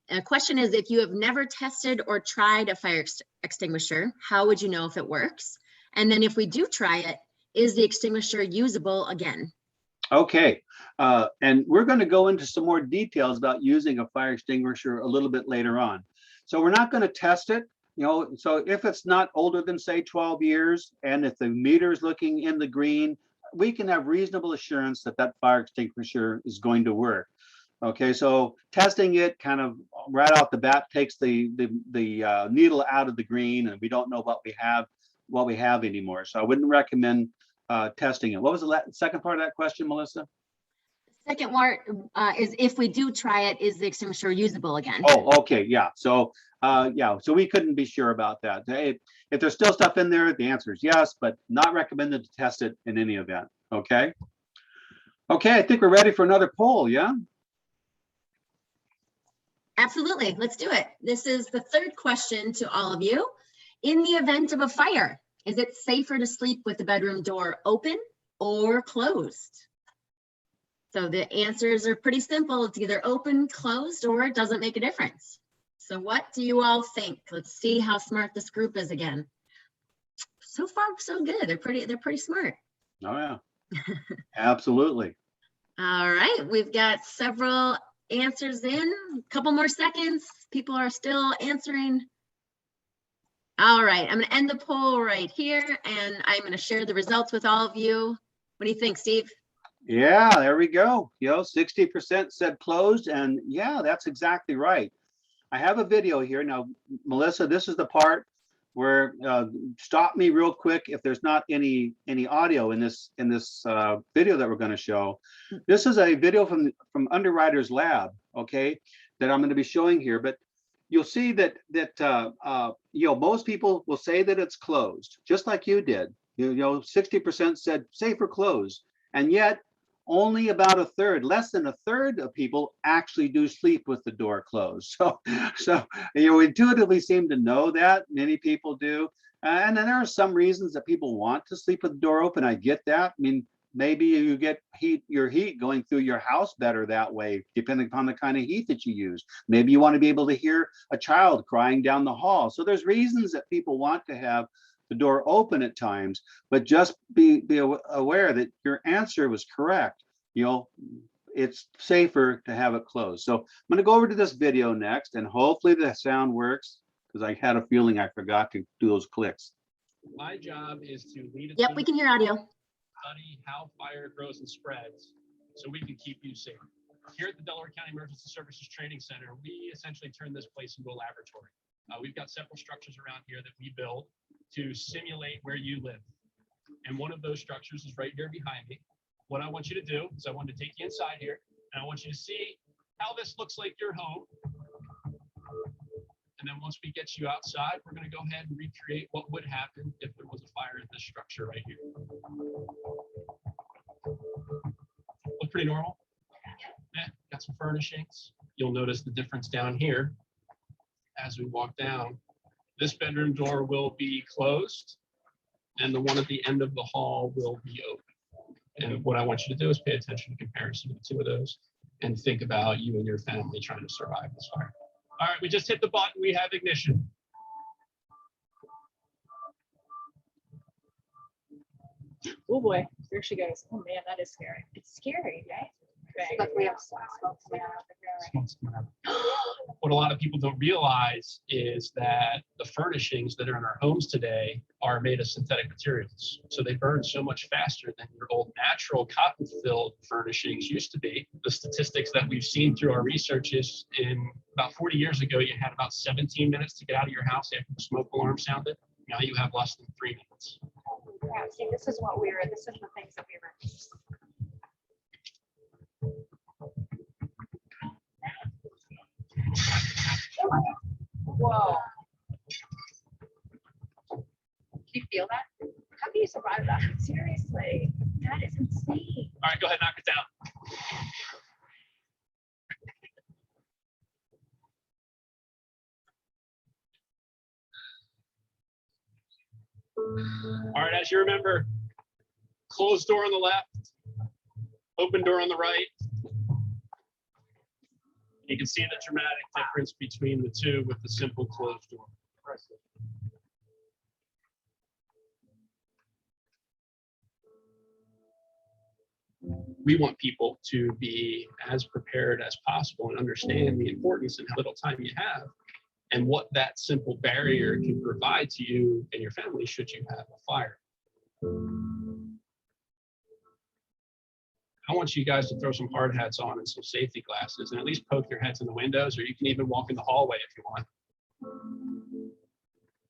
The question is, if you have never tested or tried a fire extinguisher, how would you know if it works? And then if we do try it, is the extinguisher usable again? Okay. And we're going to go into some more details about using a fire extinguisher a little bit later on. So we're not going to test it. So if it's not older than, say, 12 years, and if the meter is looking in the green, we can have reasonable assurance that that fire extinguisher is going to work. Okay, so testing it kind of right off the bat takes the needle out of the green, and we don't know what we have anymore. So I wouldn't recommend testing it. What was the second part of that question, Melissa? Second part is, if we do try it, is the extinguisher usable again? Oh, okay, yeah. So so we couldn't be sure about that. If there's still stuff in there, the answer is yes, but not recommended to test it in any event. Okay. Okay, I think we're ready for another poll. Yeah. Absolutely. Let's do it. This is the third question to all of you. In the event of a fire, is it safer to sleep with the bedroom door open or closed? So the answers are pretty simple. It's either open, closed, or it doesn't make a difference. So what do you all think? Let's see how smart this group is again. So far, so good. They're pretty smart. Oh yeah, absolutely. All right, we've got several answers in. A couple more seconds. People are still answering. All right, I'm going to end the poll right here, and I'm going to share the results with all of you. What do you think, Steve? Yeah, there we go. 60% said closed, and yeah, that's exactly right. I have a video here now, Melissa. This is the part where stop me real quick if there's not any audio in this video that we're going to show. This is a video from Underwriters Lab, okay, that I'm going to be showing here. But you'll see that most people will say that it's closed, just like you did. 60% said safe or closed, and yet only about a third, less than a third of people actually do sleep with the door closed. So intuitively seem to know that. Many people do. And then there are some reasons that people want to sleep with the door open. I get that. I mean, maybe you get your heat going through your house better that way, depending upon the kind of heat that you use. Maybe you want to be able to hear a child crying down the hall. So there's reasons that people want to have the door open at times, but just be aware that your answer was correct. It's safer to have it closed. So I'm going to go over to this video next, and hopefully the sound works, because I had a feeling I forgot to do those clicks. My job is to lead a Yep, team, we can hear audio. study how fire grows and spreads so we can keep you safe. Here at the Delaware County Emergency Services Training Center, we essentially turn this place into a laboratory. We've got several structures around here that we build to simulate where you live. And one of those structures is right here behind me. What I want you to do is I want to take you inside here, and I want you to see how this looks like your home. And then once we get you outside, we're going to go ahead and recreate what would happen if there was a fire in this structure right here. Look pretty normal. Yeah, got some furnishings. You'll notice the difference down here as we walk down. This bedroom door will be closed, and the one at the end of the hall will be open. And what I want you to do is pay attention to comparison of the two of those and think about you and your family trying to survive this fire. All right, we just hit the button. We have ignition. Oh boy, there she goes. Oh man, that is scary. It's scary, right? But we have smoke coming out of the ground. What a lot of people don't realize is that the furnishings that are in our homes today are made of synthetic materials. So they burn so much faster than your old natural cotton-filled furnishings used to be. The statistics that we've seen through our research is in about 40 years ago, you had about 17 minutes to get out of your house after the smoke alarm sounded. Now you have less than 3 minutes. Yeah, see, this is the things that we were. Whoa. Can you feel that? How can you survive that? Seriously, that is insane. All right, go ahead, knock it down. All right, as you remember, closed door on the left, open door on the right. You can see the dramatic difference between the two with the simple closed door. We want people to be as prepared as possible and understand the importance and how little time you have and what that simple barrier can provide to you and your family should you have a fire. I want you guys to throw some hard hats on and some safety glasses and at least poke your heads in the windows, or you can even walk in the hallway if you want.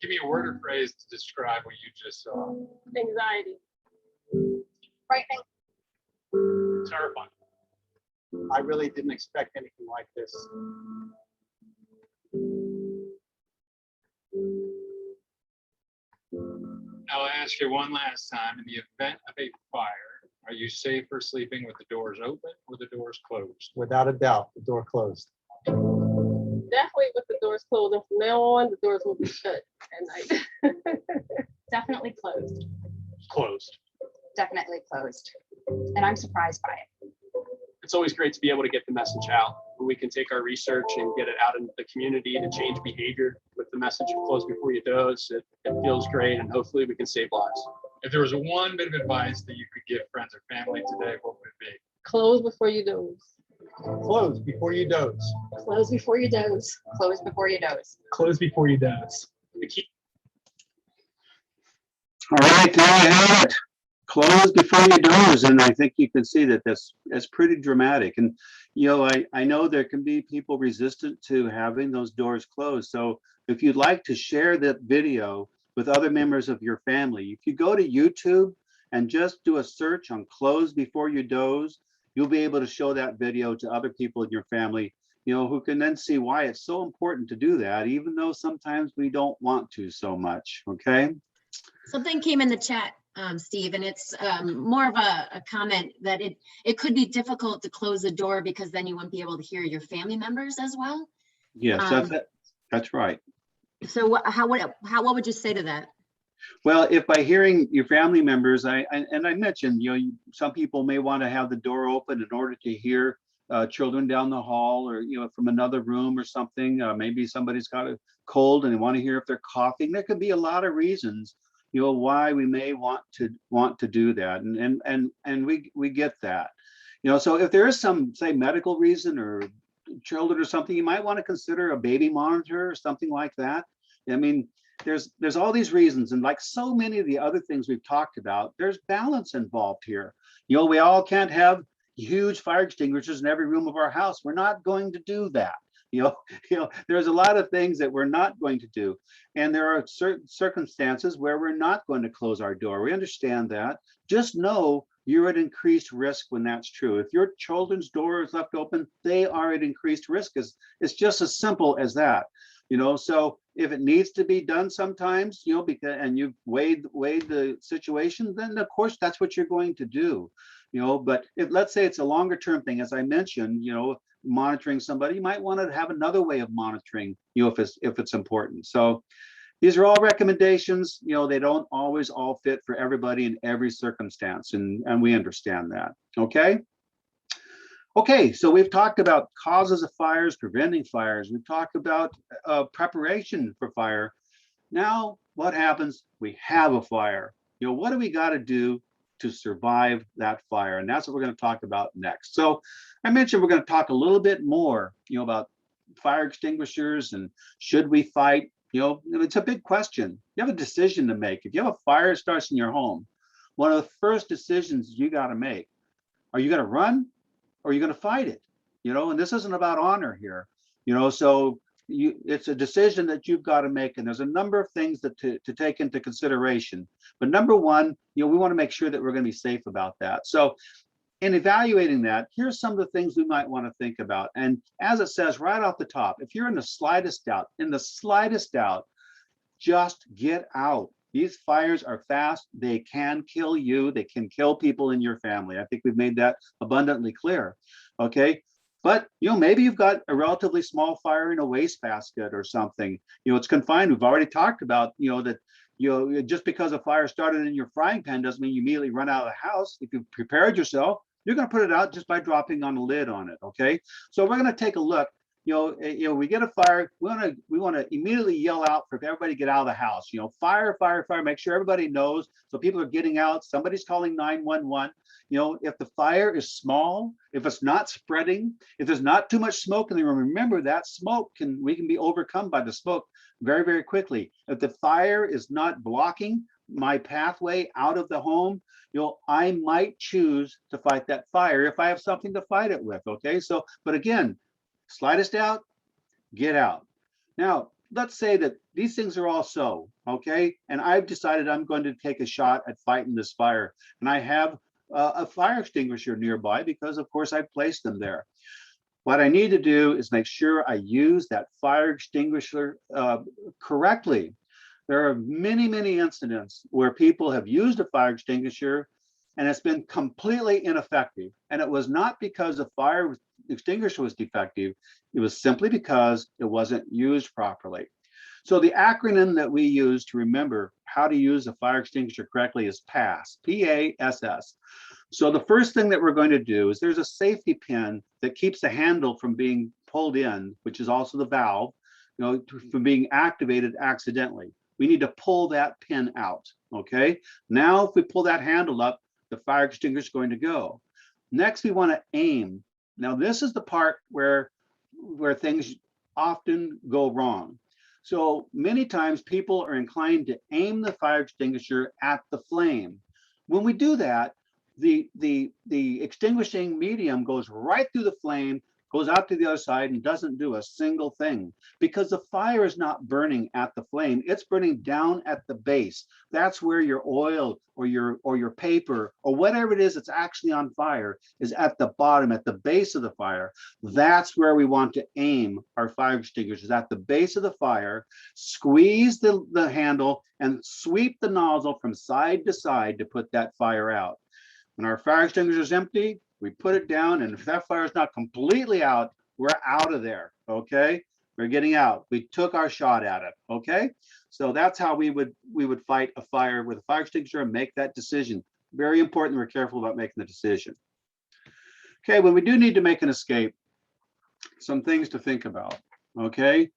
Give me a word or phrase to describe what you just saw. Anxiety. Frightening. Terrifying. I really didn't expect anything like this. I'll ask you one last time. In the event of a fire, are you safer sleeping with the doors open or the doors closed? Without a doubt, the door closed. Definitely with the doors closed. And from now on, the doors will be shut at night. Definitely closed. Closed. Definitely closed. And I'm surprised by it. It's always great to be able to get the message out. We can take our research and get it out into the community to change behavior with the message of close before you doze. It feels great, and hopefully we can save lives. If there was one bit of advice that you could give friends or family today, what would it be? Close before you doze. Close before you doze. Close before you doze. Close before you doze. Close before you doze. The key. All right, there you have it. Close before you doze, and I think you can see that that's pretty dramatic. And I know there can be people resistant to having those doors closed. So if you'd like to share that video with other members of your family, if you go to YouTube and just do a search on "close before you doze," you'll be able to show that video to other people in your family, who can then see why it's so important to do that, even though sometimes we don't want to so much. Okay. Something came in the chat, Steve, and it's more of a comment that it could be difficult to close the door because then you wouldn't be able to hear your family members as well. Yes, that's right. So what would you say to that? Well, if by hearing your family members, and I mentioned, some people may want to have the door open in order to hear children down the hall, or from another room or something. Maybe somebody's got a cold and they want to hear if they're coughing. There could be a lot of reasons, why we may want to do that, and we get that. So if there is some, say, medical reason or children or something, you might want to consider a baby monitor or something like that. I mean, there's all these reasons, and like so many of the other things we've talked about, there's balance involved here. We all can't have huge fire extinguishers in every room of our house. We're not going to do that. There's a lot of things that we're not going to do, and there are certain circumstances where we're not going to close our door. We understand that. Just know you're at increased risk when that's true. If your children's door is left open, they are at increased risk. It's just as simple as that. So if it needs to be done sometimes, because, and you've weighed the situation, then of course that's what you're going to do. But if, let's say, it's a longer term thing, as I mentioned, monitoring somebody, you might want to have another way of monitoring, if it's important. So these are all recommendations. They don't always all fit for everybody in every circumstance, and we understand that. Okay, so we've talked about causes of fires, preventing fires. We've talked about preparation for fire. Now, what happens? We have a fire. What do we got to do to survive that fire? And that's what we're going to talk about next. So I mentioned we're going to talk a little bit more, about fire extinguishers and should we fight? It's a big question. You have a decision to make. If you have a fire that starts in your home, one of the first decisions you got to make, are you going to run? Or are you going to fight it? And this isn't about honor here. So it's a decision that you've got to make, and there's a number of things that to take into consideration. But number one, we want to make sure that we're going to be safe about that. So in evaluating that, here's some of the things we might want to think about. And as it says right off the top, if you're in the slightest doubt, just get out. These fires are fast. They can kill you. They can kill people in your family. I think we've made that abundantly clear. Okay. But, maybe you've got a relatively small fire in a wastebasket or something. It's confined. We've already talked about, that, just because a fire started in your frying pan doesn't mean you immediately run out of the house. If you've prepared yourself, you're going to put it out just by dropping on a lid on it. Okay. So we're going to take a look. We get a fire, we want to immediately yell out for everybody to get out of the house. Fire, fire, fire. Make sure everybody knows, so people are getting out. Somebody's calling 911. If the fire is small, if it's not spreading, if there's not too much smoke in the room, remember that smoke we can be overcome by the smoke very, very quickly. If the fire is not blocking my pathway out of the home, I might choose to fight that fire if I have something to fight it with. Okay, so, but again, slightest doubt, get out. Now, let's say that these things are all so, okay? And I've decided I'm going to take a shot at fighting this fire. And I have a fire extinguisher nearby because, of course, I've placed them there. What I need to do is make sure I use that fire extinguisher correctly. There are many, many incidents where people have used a fire extinguisher and it's been completely ineffective. And it was not because the fire extinguisher was defective. It was simply because it wasn't used properly. So the acronym that we use to remember how to use a fire extinguisher correctly is PASS, P-A-S-S. So the first thing that we're going to do is there's a safety pin that keeps the handle from being pulled in, which is also the valve, from being activated accidentally. We need to pull that pin out, okay? Now, if we pull that handle up, the fire extinguisher is going to go. Next, we want to aim. Now, this is the part where things often go wrong. So many times people are inclined to aim the fire extinguisher at the flame. When we do that, the extinguishing medium goes right through the flame, goes out to the other side and doesn't do a single thing because the fire is not burning at the flame. It's burning down at the base. That's where your oil or your paper or whatever it is that's actually on fire is at the bottom, at the base of the fire. That's where we want to aim our fire extinguishers, at the base of the fire. Squeeze the handle and sweep the nozzle from side to side to put that fire out. When our fire extinguisher is empty, we put it down, and if that fire is not completely out, we're out of there, okay? We're getting out. We took our shot at it. Okay. So that's how we would fight a fire with a fire extinguisher and make that decision. Very important. We're careful about making the decision. Okay. When we do need to make an escape, some things to think about. Okay.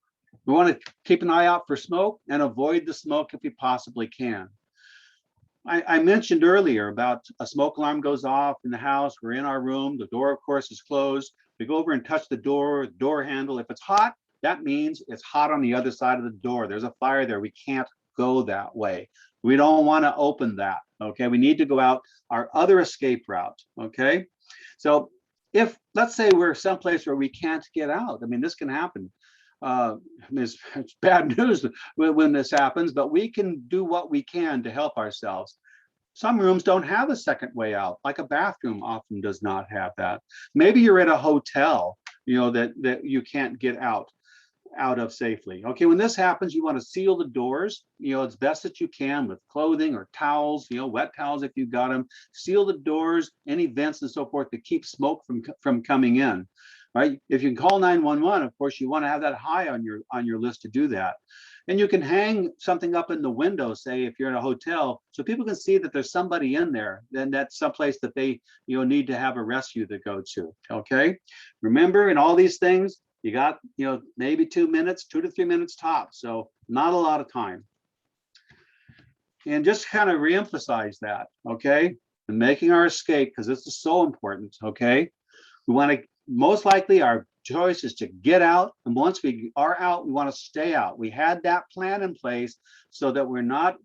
We want to keep an eye out for smoke and avoid the smoke if we possibly can. I mentioned earlier about a smoke alarm goes off in the house. We're in our room. The door, of course, is closed. We go over and touch the door handle. If it's hot, that means it's hot on the other side of the door. There's a fire there. We can't go that way. We don't want to open that. Okay. We need to go out our other escape route. Okay. So if, let's say we're someplace where we can't get out, I mean, this can happen. It's bad news when this happens, but we can do what we can to help ourselves. Some rooms don't have a second way out, like a bathroom often does not have that. Maybe you're at a hotel, that you can't get out of safely. Okay, when this happens, you want to seal the doors, as best that you can with clothing or towels, wet towels if you've got them. Seal the doors, any vents and so forth to keep smoke from coming in. Right? If you can call 911, of course, you want to have that high on your list to do that. And you can hang something up in the window, say if you're in a hotel, so people can see that there's somebody in there. Then that's someplace that they need to have a rescue to go to. Okay. Remember, in all these things, you got maybe 2 minutes, 2 to 3 minutes tops. So not a lot of time. And just kind of reemphasize that. Okay. And making our escape, because this is so important. Okay. We want to. Most likely our choice is to get out, and once we are out, we want to stay out. We had that plan in place so that we're not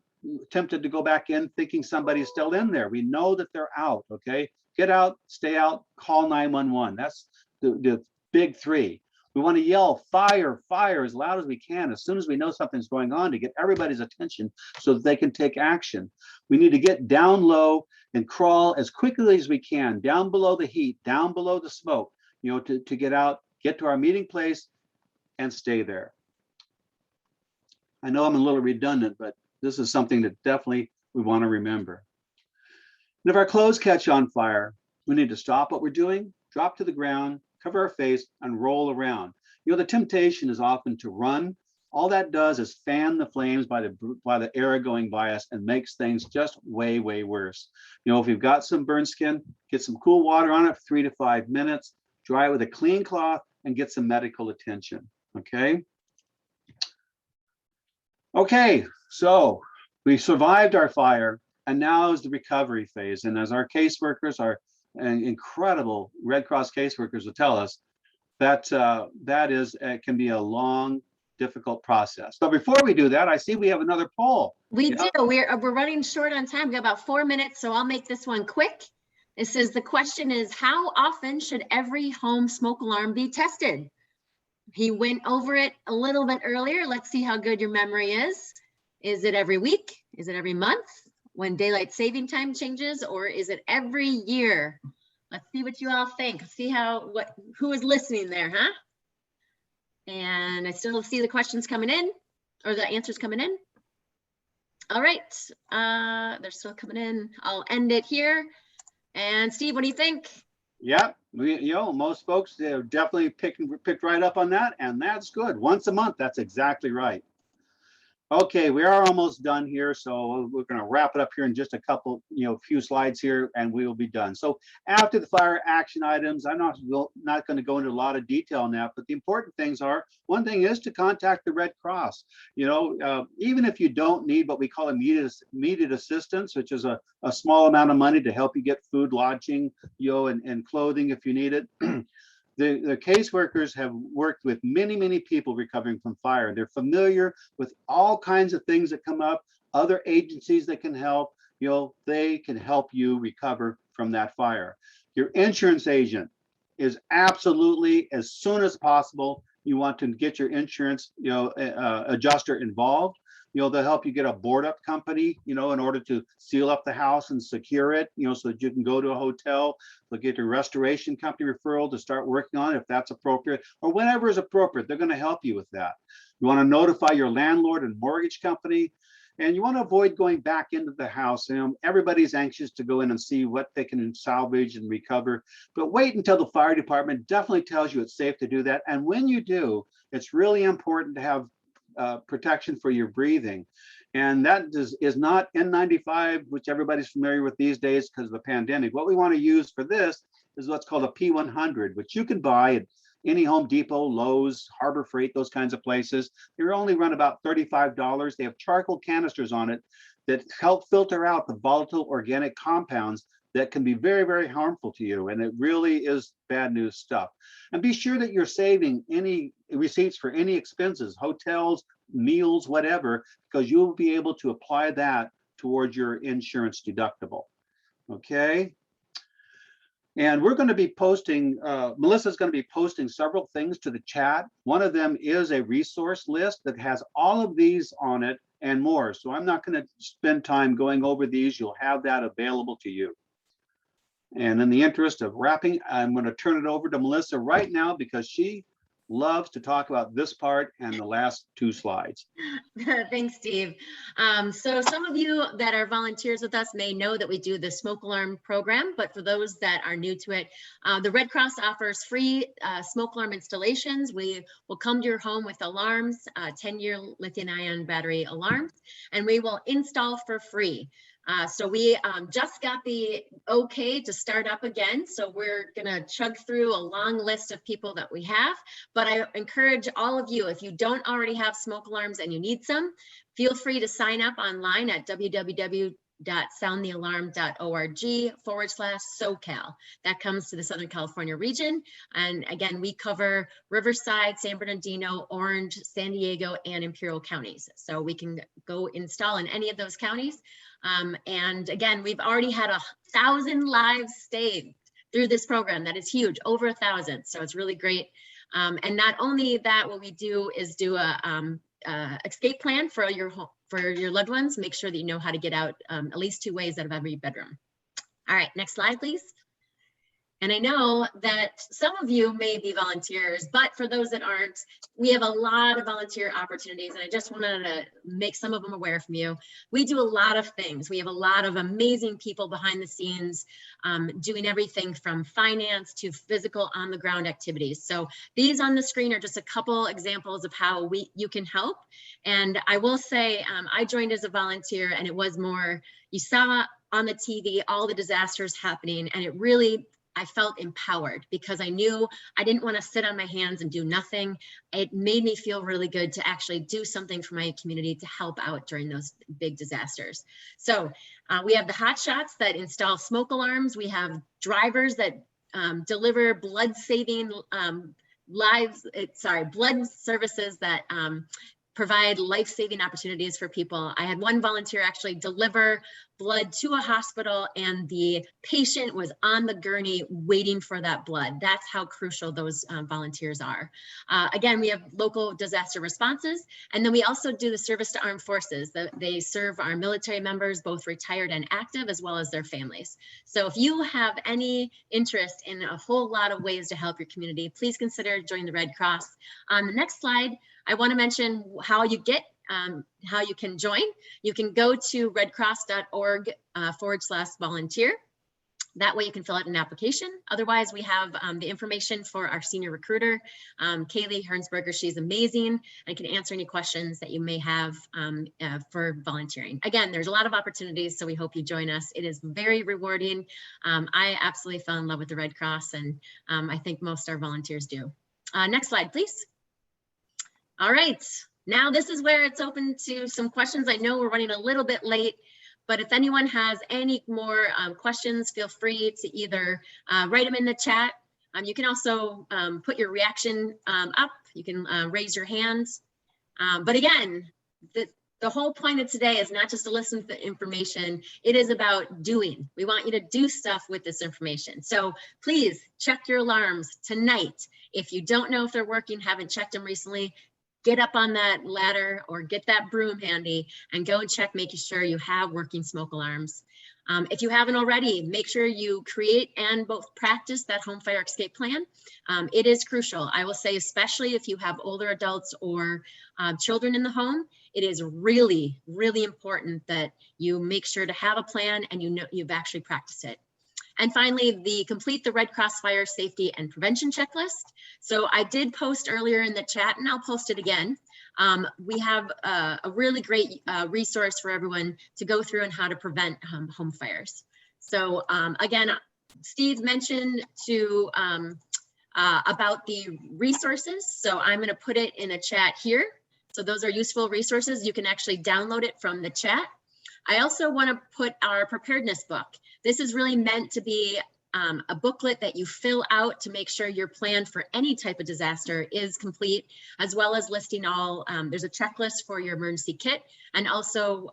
tempted to go back in thinking somebody's still in there. We know that they're out. Okay, get out, stay out, call 911. That's the big three. We want to yell fire, fire as loud as we can as soon as we know something's going on to get everybody's attention so that they can take action. We need to get down low and crawl as quickly as we can down below the heat, down below the smoke, to get out, get to our meeting place and stay there. I know I'm a little redundant, but this is something that definitely we want to remember. And if our clothes catch on fire, we need to stop what we're doing, drop to the ground, cover our face and roll around. The temptation is often to run. All that does is fan the flames by the air going by us and makes things just way, way worse. If you've got some burn skin, get some cool water on it for 3 to 5 minutes, dry it with a clean cloth and get some medical attention. Okay. Okay. So we survived our fire and now is the recovery phase. And as our caseworkers, our incredible Red Cross caseworkers will tell us, that can be a long, difficult process. So before we do that, I see we have another poll. We do. We're running short on time. We got about 4 minutes, so I'll make this one quick. It says the question is, how often should every home smoke alarm be tested? He went over it a little bit earlier. Let's see how good your memory is. Is it every week? Is it every month when daylight saving time changes, or is it every year? Let's see what you all think. See who is listening there, huh? And I still see the questions coming in, or the answers coming in. All right, they're still coming in. I'll end it here. And Steve, what do you think? Yeah, most folks definitely picked right up on that, and that's good. Once a month, that's exactly right. Okay, we are almost done here, so we're going to wrap it up here in just a couple, few slides here, and we will be done. So after the fire action items, I'm not going to go into a lot of detail on that, but the important things are, one thing is to contact the Red Cross. Even if you don't need what we call immediate assistance, which is a small amount of money to help you get food, lodging, and clothing if you need it. The caseworkers have worked with many, many people recovering from fire. They're familiar with all kinds of things that come up, other agencies that can help. They can help you recover from that fire. Your insurance agent is absolutely, as soon as possible, you want to get your insurance adjuster involved. They'll help you get a board up company, in order to seal up the house and secure it, so that you can go to a hotel. They'll get your restoration company referral to start working on it if that's appropriate, or whatever is appropriate. They're going to help you with that. You want to notify your landlord and mortgage company. And you want to avoid going back into the house. Everybody's anxious to go in and see what they can salvage and recover, but wait until the fire department definitely tells you it's safe to do that. And when you do, it's really important to have protection for your breathing. And that is not N95, which everybody's familiar with these days because of the pandemic. What we want to use for this is what's called a P100, which you can buy at any Home Depot, Lowe's, Harbor Freight, those kinds of places. They only run about $35. They have charcoal canisters on it that help filter out the volatile organic compounds that can be very, very harmful to you. And it really is bad news stuff. And be sure that you're saving any receipts for any expenses, hotels, meals, whatever, because you'll be able to apply that towards your insurance deductible. Okay. And we're going to be posting, Melissa's going to be posting several things to the chat. One of them is a resource list that has all of these on it and more. So I'm not going to spend time going over these. You'll have that available to you. And in the interest of wrapping, I'm going to turn it over to Melissa right now because she loves to talk about this part and the last two slides. Thanks, Steve. So some of you that are volunteers with us may know that we do the smoke alarm program, but for those that are new to it, the Red Cross offers free smoke alarm installations. We will come to your home with alarms, 10-year lithium-ion battery alarms, and we will install for free. So we just got the okay to start up again. So we're gonna chug through a long list of people that we have, but I encourage all of you, if you don't already have smoke alarms and you need some, feel free to sign up online at www.soundthealarm.org/SoCal. That comes to the Southern California region. And again, we cover Riverside, San Bernardino, Orange, San Diego, and Imperial counties. So we can go install in any of those counties. And again, we've already had 1,000 lives saved through this program. That is huge, over 1,000. So it's really great. And not only that, what we do is do a escape plan for your loved ones. Make sure that you know how to get out at least 2 ways out of every bedroom. All right, next slide, please. And I know that some of you may be volunteers, but for those that aren't, we have a lot of volunteer opportunities, and I just wanted to make some of them aware from you. We do a lot of things. We have a lot of amazing people behind the scenes doing everything from finance to physical on-the-ground activities. So these on the screen are just a couple examples of how you can help. And I will say, I joined as a volunteer, and it was more, you saw on the TV all the disasters happening, and it really, I felt empowered because I knew I didn't want to sit on my hands and do nothing. It made me feel really good to actually do something for my community to help out during those big disasters. So we have the hotshots that install smoke alarms. We have drivers that deliver blood-saving blood services that provide life-saving opportunities for people. I had one volunteer actually deliver blood to a hospital, and the patient was on the gurney waiting for that blood. That's how crucial those volunteers are. Again, we have local disaster responses, and then we also do the service to armed forces. They serve our military members, both retired and active, as well as their families. So if you have any interest in a whole lot of ways to help your community, please consider joining the Red Cross. On the next slide, I want to mention how you get, how you can join. You can go to redcross.org/volunteer. That way you can fill out an application. Otherwise, we have the information for our senior recruiter, Kaylee Hernsberger. She's amazing and can answer any questions that you may have for volunteering. Again, there's a lot of opportunities, so we hope you join us. It is very rewarding. I absolutely fell in love with the Red Cross, and I think most of our volunteers do. Next slide, please. All right, now this is where it's open to some questions. I know we're running a little bit late, but if anyone has any more questions, feel free to either write them in the chat. You can also put your reaction up. You can raise your hands. But again, the whole point of today is not just to listen to the information. It is about doing. We want you to do stuff with this information. So please check your alarms tonight. If you don't know if they're working, haven't checked them recently, get up on that ladder or get that broom handy and go and check, making sure you have working smoke alarms. If you haven't already, make sure you create and both practice that home fire escape plan. It is crucial. I will say, especially if you have older adults or children in the home, it is really, really important that you make sure to have a plan and you know you've actually practiced it. And finally, complete the Red Cross Fire Safety and Prevention Checklist. So I did post earlier in the chat and I'll post it again. We have a really great resource for everyone to go through and how to prevent home fires. So again, Steve mentioned about the resources. So I'm going to put it in a chat here. So those are useful resources. You can actually download it from the chat. I also want to put our preparedness book. This is really meant to be a booklet that you fill out to make sure your plan for any type of disaster is complete, as well as listing all, there's a checklist for your emergency kit, and also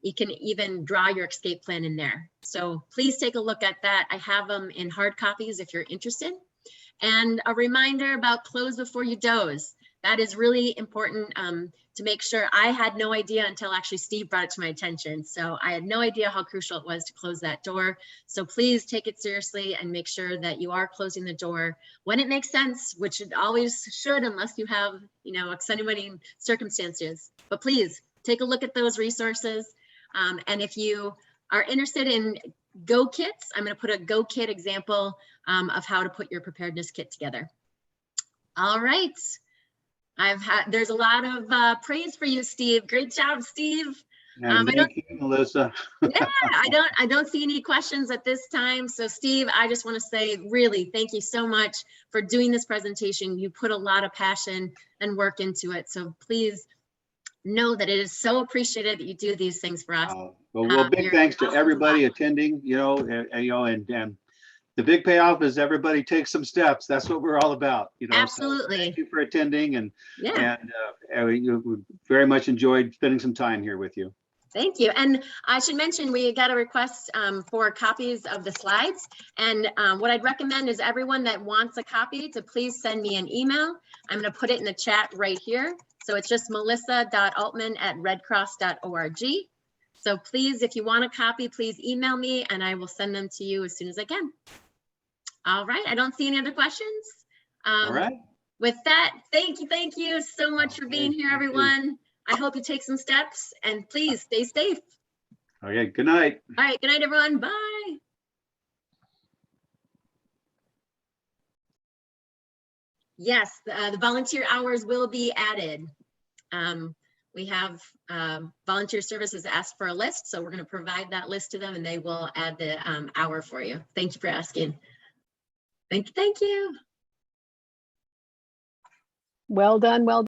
you can even draw your escape plan in there. So please take a look at that. I have them in hard copies if you're interested. And a reminder about close before you doze. That is really important to make sure. I had no idea until actually Steve brought it to my attention. So I had no idea how crucial it was to close that door. So please take it seriously and make sure that you are closing the door when it makes sense, which it always should, unless you have, you know, extenuating circumstances. But please take a look at those resources. And if you are interested in Go kits, I'm going to put a Go kit example of how to put your preparedness kit together. All right. There's a lot of praise for you, Steve. Great job, Steve. Thank you, Melissa. Yeah, I don't see any questions at this time. So Steve, I just want to say really thank you so much for doing this presentation. You put a lot of passion and work into it. So please know that it is so appreciated that you do these things for us. Well, big thanks to everybody attending, and the big payoff is everybody takes some steps. That's what we're all about, Absolutely. So thank you for attending, and Yeah. we very much enjoyed spending some time here with you. Thank you. And I should mention, we got a request for copies of the slides. And what I'd recommend is everyone that wants a copy to please send me an email. I'm going to put it in the chat right here. So it's just melissa.altman@redcross.org. So please, if you want a copy, please email me and I will send them to you as soon as I can. All right. I don't see any other questions. All right. With that, thank you so much for being here, everyone. I hope you take some steps and please stay safe. Okay, good night. All right, good night, everyone. Bye. Yes, the volunteer hours will be added. We have volunteer services asked for a list, so we're going to provide that list to them and they will add the hour for you. Thank you for asking. Thank you. Well done, well done.